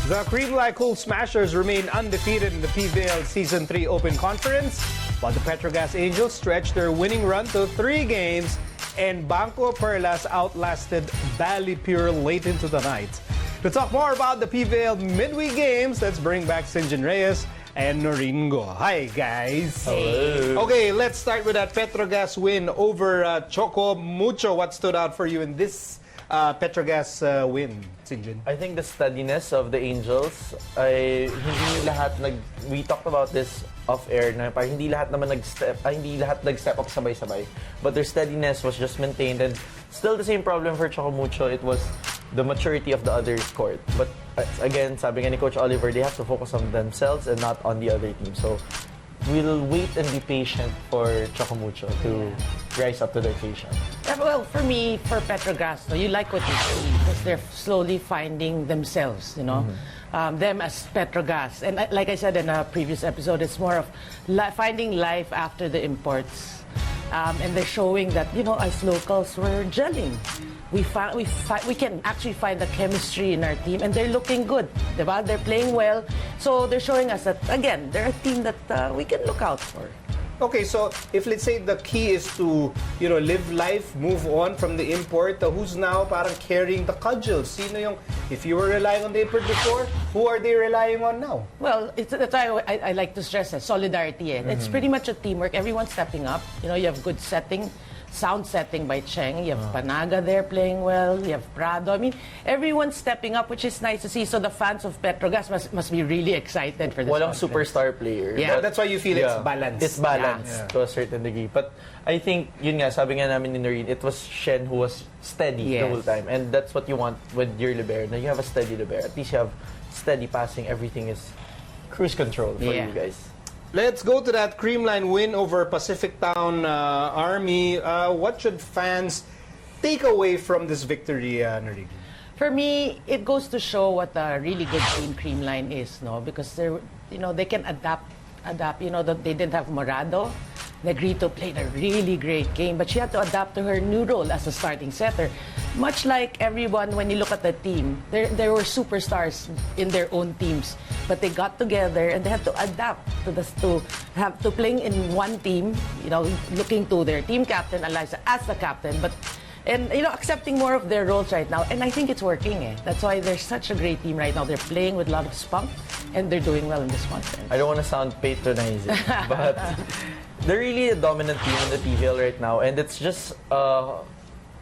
The Creamline Cool Smashers remain undefeated in the PVL Season 3 Open Conference, while the Petro Gazz Angels stretched their winning run to 3 games, and Banco Perlas outlasted Bali Pure late into the night. To talk more about the PVL midweek games, let's bring back Synjin Reyes and Noreen. Hi, guys. Hello. Okay, let's start with that Petro Gazz win over Choco Mucho. What stood out for you in this Petro Gazz win, Synjin? I think the steadiness of the Angels, hindi lahat we talked about this off-air, na parang hindi lahat nag-step up sabay-sabay. But their steadiness was just maintained, and still the same problem for Choco Mucho. It was the maturity of the other court. But again, sabi nga ni Coach Oliver, they have to focus on themselves and not on the other team. So we'll wait and be patient for Choco Mucho to rise up to the occasion. Well, for me, for Petro Gazz, you like what you see because they're slowly finding themselves, you know, them as Petro Gazz. And like I said in a previous episode, it's more of finding life after the imports. And they're showing that, you know, as locals, we're gelling. We can actually find the chemistry in our team, and they're looking good. They're playing well. So they're showing us that, again, they're a team that we can look out for. Okay, so if let's say the key is to, you know, live life, move on from the import, who's now parang carrying the cudgels? Sino yung, if you were relying on the import before, who are they relying on now? Well, that's why I like to stress solidarity. It's pretty much a teamwork. Everyone's stepping up. You know, you have good sound setting by Cheng. You have Panaga there playing well. You have Prado. I mean, everyone's stepping up, which is nice to see. So the fans of Petro Gazz must be really excited for this. Walang conference. superstar player. Yeah. That's why you feel it's balanced. It's balanced to a certain degree. But I think, yun nga, sabi nga namin ni Noreen, it was Shen who was steady the whole time. And that's what you want with your libero. Now you have a steady libero. At least you have steady passing. Everything is cruise control for you guys. Let's go to that Creamline win over Pacific Town Army. What should fans take away from this victory, Noreen? For me, it goes to show what a really good team Creamline is, no? Because they're, you know, they can adapt. You know, that they didn't have Morado. Negrito played a really great game, but she had to adapt to her new role as a starting setter. Much like everyone, when you look at the team, there were superstars in their own teams, but they got together and they had to adapt to playing in one team. You know, looking to their team captain Eliza as the captain, and you know, accepting more of their roles right now. And I think it's working. That's why they're such a great team right now. They're playing with a lot of spunk, and they're doing well in this conference. I don't want to sound patronizing, but they're really a dominant team in the PVL right now, and it's just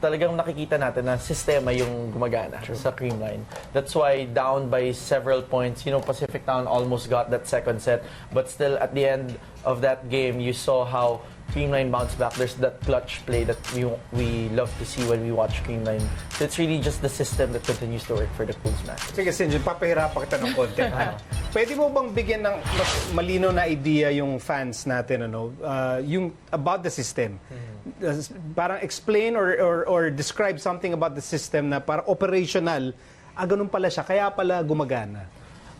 talagang nakikita natin na sistema yung gumagana sa Creamline. That's why down by several points, you know, Pacific Town almost got that second set, but still at the end of that game, you saw how Creamline bounced back. There's that clutch play that we love to see when we watch Creamline. So it's really just the system that continues to work for the Cool Smashers. Sige, Synjin, papahirapan kita ng konti. Pwede mo bang bigyan ng mas malinaw na idea yung fans natin, yung about the system? Parang explain or describe something about the system na parang operational. Ganun pala siya, kaya pala gumagana.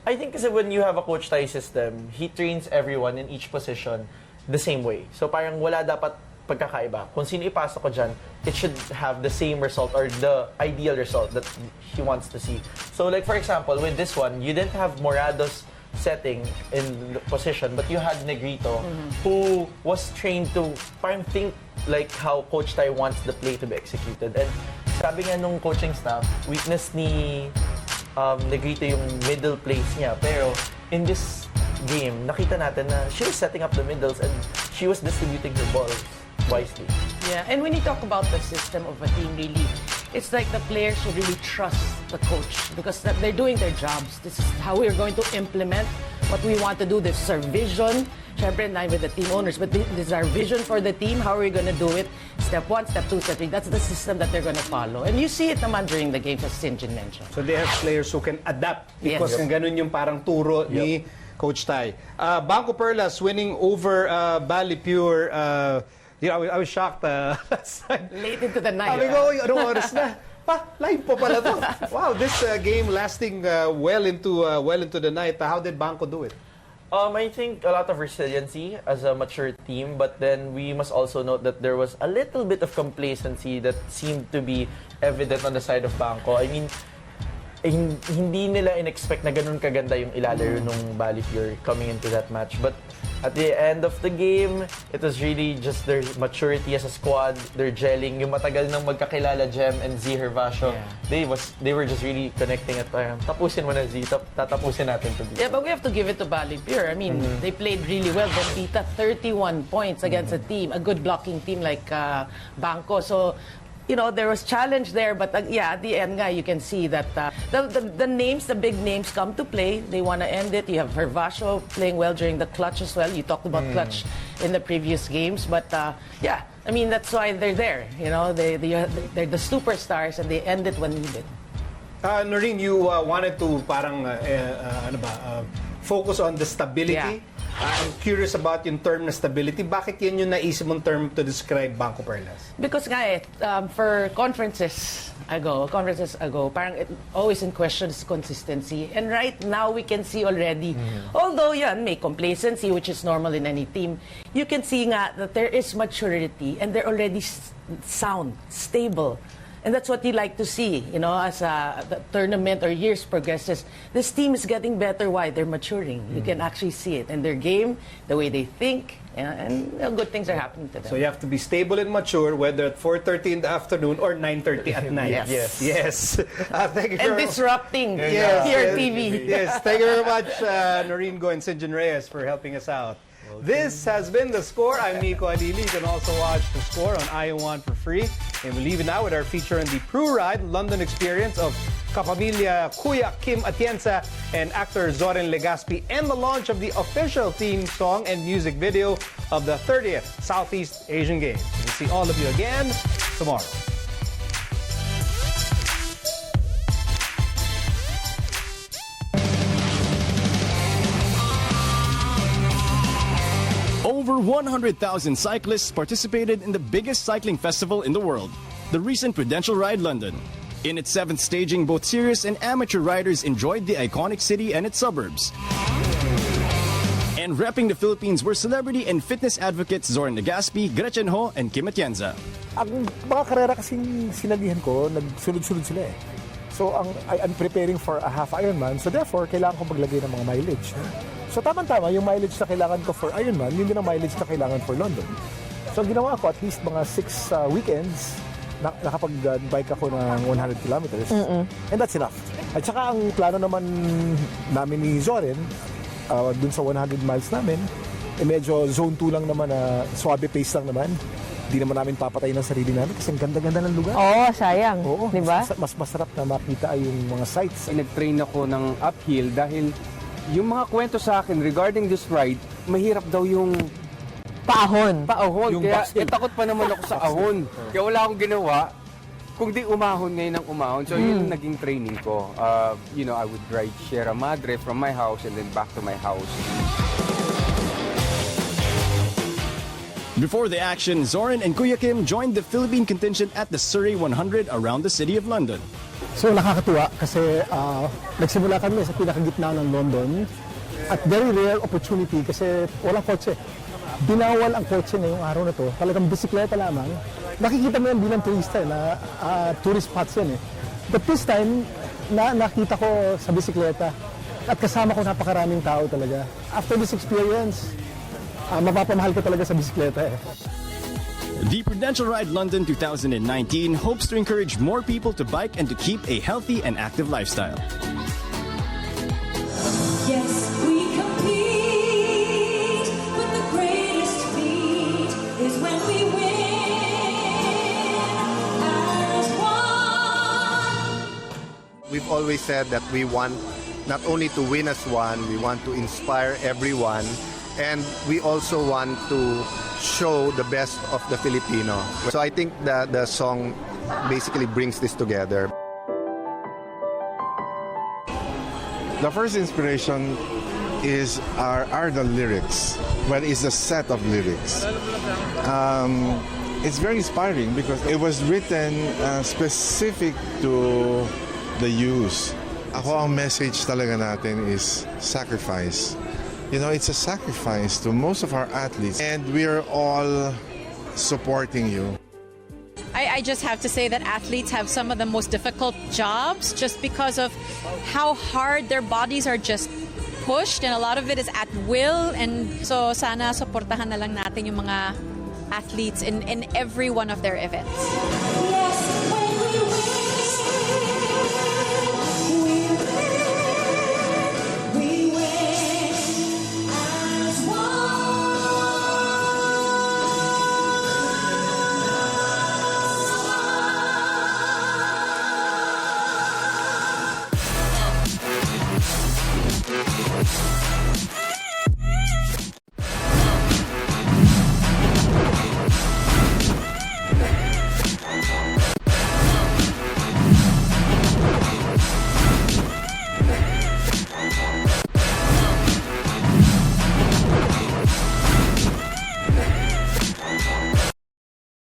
I think kasi when you have a coach tie system, he trains everyone in each position the same way. So parang wala dapat pagkakaiba. Kung sino ipasok ko dyan, it should have the same result or the ideal result that he wants to see. So like for example, with this one, you didn't have Morado's setting in the position, but you had Negrito who was trained to parang think like how Coach Tai wants the play to be executed. And sabi nga nung coaching staff, weakness ni Negrito yung middle place niya. Pero in this game, nakita natin na she was setting up the middles and she was distributing her balls wisely. Yeah, and when you talk about the system of a team, really, it's like the players should really trust the coach because they're doing their jobs. This is how we're going to implement what we want to do. This is our vision. Syempre, in line with the team owners, but this is our vision for the team. How are we going to do it? Step 1, step 2, step 3. That's the system that they're going to follow. And you see it naman during the games, as Synjin mentioned. So they have players who can adapt because ganun yung parang turo ni Coach Tai. Banco Perlas winning over Bali Pure. You know, I was shocked last time. Late into the night. Sabi ko, anong oras na? Live po pala to. Wow, this game lasting well into the night. How did Banco do it? I think a lot of resiliency as a mature team, but then we must also note that there was a little bit of complacency that seemed to be evident on the side of Banco. I mean, hindi nila in-expect na ganun kaganda yung ilalaro nung Bali Fury coming into that match. But at the end of the game, it was really just their maturity as a squad, their gelling, yung matagal nang magkakilala Jem and Z Hervasio. They were just really connecting at parang tapusin mo na Z, tatapusin natin to be. Yeah, but we have to give it to Bali Pure. I mean, they played really well. Benvita, 31 points against a good blocking team like Bangko. So, there was challenge there, but at the end, you can see that the names, the big names come to play. They want to end it. You have Hervasio playing well during the clutch as well. You talked about clutch in the previous games, but I mean, that's why they're there. They're the superstars, and they end it when needed. Noreen, you wanted to focus on the stability. Yeah. I'm curious about yung term na stability. Bakit yan yung naisip mong term to describe Bangko Perlas? Because for conferences ago, parang it always in question is consistency. And right now, we can see already, although may complacency, which is normal in any team, you can see nga that there is maturity and they're already sound, stable. And that's what you like to see, as the tournament or years progresses. This team is getting better. Why? They're maturing. You can actually see it in their game, the way they think, and good things are happening to them. So you have to be stable and mature, whether at 4:30 in the afternoon or 9:30 at night. Yes. Thank you And very disrupting Yes, your yes, TV. Yes, thank you very much, Noreen Go and Synjin Reyes, for helping us out. This has been The Score. I'm Nico Alili. You can also watch The Score on IO1 for free. And we'll leave it now with our feature on the Pru Ride London experience of Kapamilya Kuya Kim Atienza and actor Zoren Legazpi, and the launch of the official theme song and music video of the 30th Southeast Asian Games. We'll see all of you again tomorrow. Over 100,000 cyclists participated in the biggest cycling festival in the world, the recent Prudential Ride London. In its 7th staging, both serious and amateur riders enjoyed the iconic city and its suburbs. And repping the Philippines were celebrity and fitness advocates Zoren Legazpi, Gretchen Ho, and Kim Atienza. Ang mga karera kasing sinalihan ko, nagsunod-sunod sila eh. So I'm preparing for a half Ironman, so therefore kailangan ko maglagay ng mga mileage. So tama-tama, yung mileage na kailangan ko for Ironman, yun din ang mileage na kailangan for London. So ginawa ko at least mga 6 weekends, nakapag-bike ako ng 100 kilometers. And that's enough. At saka ang plano naman namin ni Zoren, dun sa 100 miles namin, medyo zone 2 lang naman, swabe pace lang naman. Hindi naman namin papatay ng sarili namin kasi ang ganda-ganda ng lugar. Oo, sayang. Oo, diba? Mas masarap na makita yung mga sights. Nag-train ako ng uphill dahil yung mga kwento sa akin regarding this ride, mahirap daw yung Paahon. Yung kaya takot pa naman ako sa ahon. Kaya wala akong ginawa kung di umahon ngayon ng umahon. So yun ang naging training ko. I would ride Sierra Madre from my house and then back to my house. Before the action, Zoren and Kuya Kim joined the Philippine contingent at the Surrey 100 around the city of London. So nakakatuwa kasi nagsimula kami sa pinakagitna ng London at very rare opportunity kasi walang kotse. Binawal ang kotse ngayong araw na to. Talagang bisikleta lamang. Nakikita mo yan bilang turista na tourist spots yan eh. But this time, nakita ko sa bisikleta at kasama ko napakaraming tao talaga. After this experience, mapapamahal ko talaga sa bisikleta eh. The Prudential Ride London 2019 hopes to encourage more people to bike and to keep a healthy and active lifestyle. Yes, we compete, but the greatest feat is when we win as one. We've always said that we want not only to win as one, we want to inspire everyone, and we also want to show the best of the Filipino. So I think that the song basically brings this together. The first inspiration are the lyrics, but it's a set of lyrics. It's very inspiring because it was written specific to the youth. Ako ang message talaga natin is sacrifice. You know, it's a sacrifice to most of our athletes, and we are all supporting you. I just have to say that athletes have some of the most difficult jobs just because of how hard their bodies are just pushed, and a lot of it is at will. And so sana supportahan na lang natin yung mga athletes in every one of their events.